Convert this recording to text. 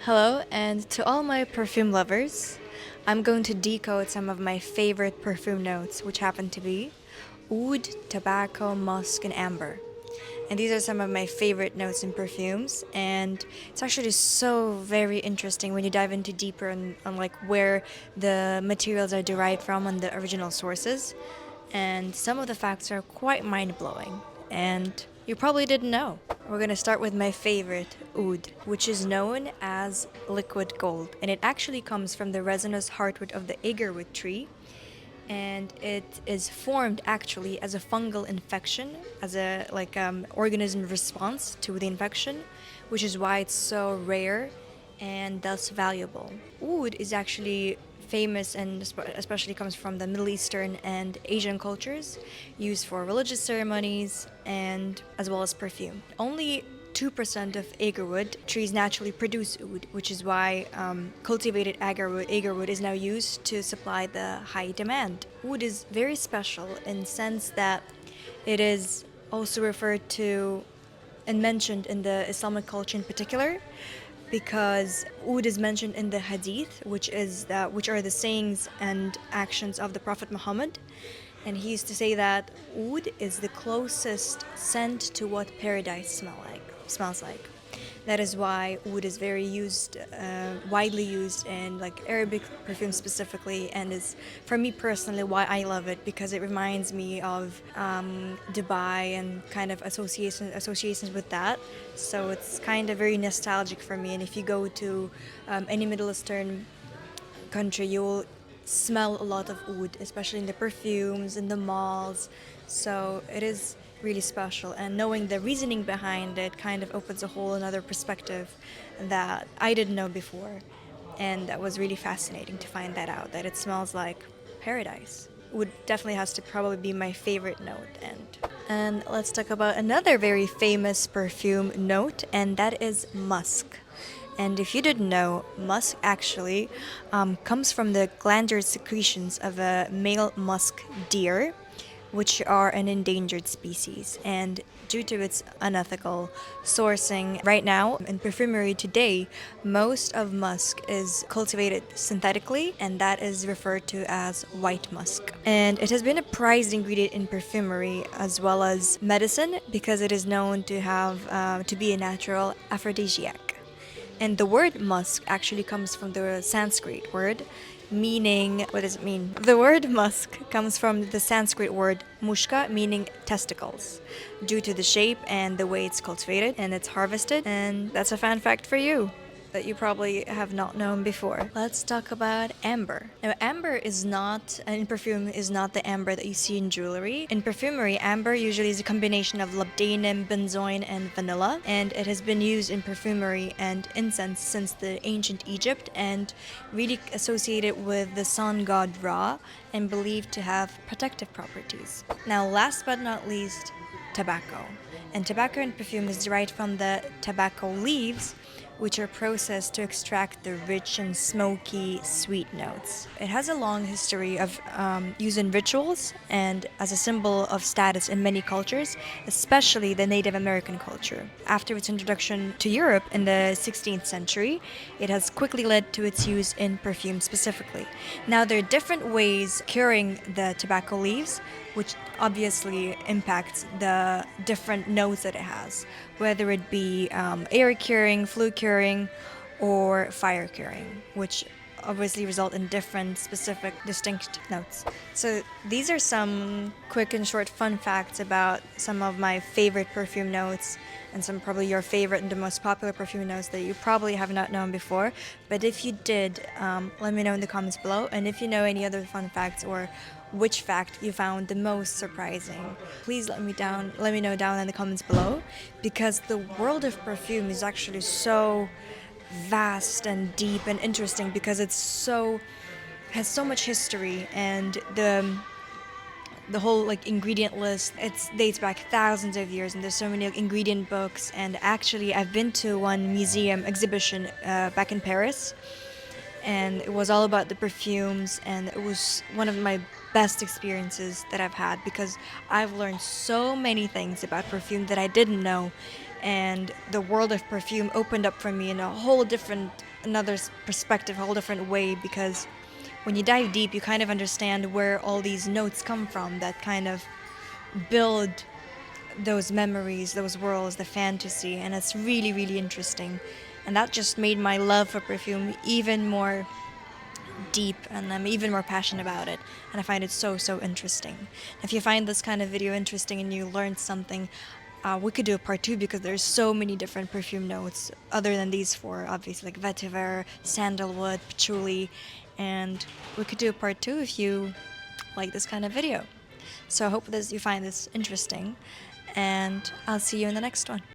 Hello, and to all my perfume lovers, I'm going to decode some of my favorite perfume notes, which happen to be oud, tobacco, musk, and amber. And these are some of my favorite notes in perfumes, and it's actually so very interesting when you dive into deeper on like where the materials are derived from and the original sources. And some of the facts are quite mind blowing, and you probably didn't know. We're gonna start with my favorite, oud, which is known as liquid gold, and it actually comes from the resinous heartwood of the agarwood tree, and it is formed actually as a fungal infection, as a organism response to the infection, which is why it's so rare and thus valuable. Oud is actually famous and especially comes from the Middle Eastern and Asian cultures, used for religious ceremonies and as well as perfume. Only 2% of agarwood trees naturally produce oud, which is why cultivated agarwood is now used to supply the high demand. Oud is very special in the sense that it is also referred to and mentioned in the Islamic culture in particular, because oud is mentioned in the hadith, which are the sayings and actions of the Prophet Muhammad, and he used to say that oud is the closest scent to what paradise smells like. That is why oud is very used, widely used in like Arabic perfume specifically, and is for me personally why I love it, because it reminds me of Dubai and kind of associations with that. So it's kind of very nostalgic for me. And if you go to any Middle Eastern country, you'll smell a lot of oud, especially in the perfumes, in the malls. So it is really special. And knowing the reasoning behind it kind of opens a whole another perspective that I didn't know before. And that was really fascinating to find that out, that it smells like paradise. Would definitely has to probably be my favorite note. And let's talk about another very famous perfume note, and that is musk. And if you didn't know, musk actually comes from the glandular secretions of a male musk deer, which are an endangered species. And due to its unethical sourcing, right now in perfumery today, most of musk is cultivated synthetically, and that is referred to as white musk. And it has been a prized ingredient in perfumery as well as medicine, because it is known to have to be a natural aphrodisiac. And the word musk actually comes from the Sanskrit word, meaning, what does it mean? The word musk comes from the Sanskrit word mushka, meaning testicles, due to the shape and the way it's cultivated and it's harvested. And that's a fun fact for you that you probably have not known before. Let's talk about amber. Now, amber is not, in perfume, is not the amber that you see in jewelry. In perfumery, amber usually is a combination of labdanum, benzoin, and vanilla, and it has been used in perfumery and incense since the ancient Egypt, and really associated with the sun god Ra, and believed to have protective properties. Now, last but not least, tobacco. And tobacco in perfume is derived from the tobacco leaves, which are processed to extract the rich and smoky sweet notes. It has a long history of use in rituals and as a symbol of status in many cultures, especially the Native American culture. After its introduction to Europe in the 16th century, it has quickly led to its use in perfume specifically. Now, there are different ways curing the tobacco leaves, which obviously impacts the different notes that it has, whether it be air curing, flue curing, or fire curing, which obviously result in different specific distinct notes. So these are some quick and short fun facts about some of my favorite perfume notes, and some probably your favorite and the most popular perfume notes that you probably have not known before. But if you did, let me know in the comments below. And if you know any other fun facts or which fact you found the most surprising, please let me know down in the comments below, because the world of perfume is actually so vast and deep and interesting, because it's so has so much history, and the whole like ingredient list, it dates back thousands of years, and there's so many ingredient books. And actually, I've been to one museum exhibition back in Paris, and it was all about the perfumes, and it was one of my best experiences that I've had, because I've learned so many things about perfume that I didn't know, and the world of perfume opened up for me in a whole different, another perspective, a whole different way, because when you dive deep, you kind of understand where all these notes come from that kind of build those memories, those worlds, the fantasy, and it's really, really interesting. And that just made my love for perfume even more deep, and I'm even more passionate about it, and I find it so, so interesting. If you find this kind of video interesting and you learned something, we could do a part two, because there's so many different perfume notes other than these four, obviously, like vetiver, sandalwood, patchouli, and we could do a part two if you like this kind of video. So I hope you find this interesting, and I'll see you in the next one.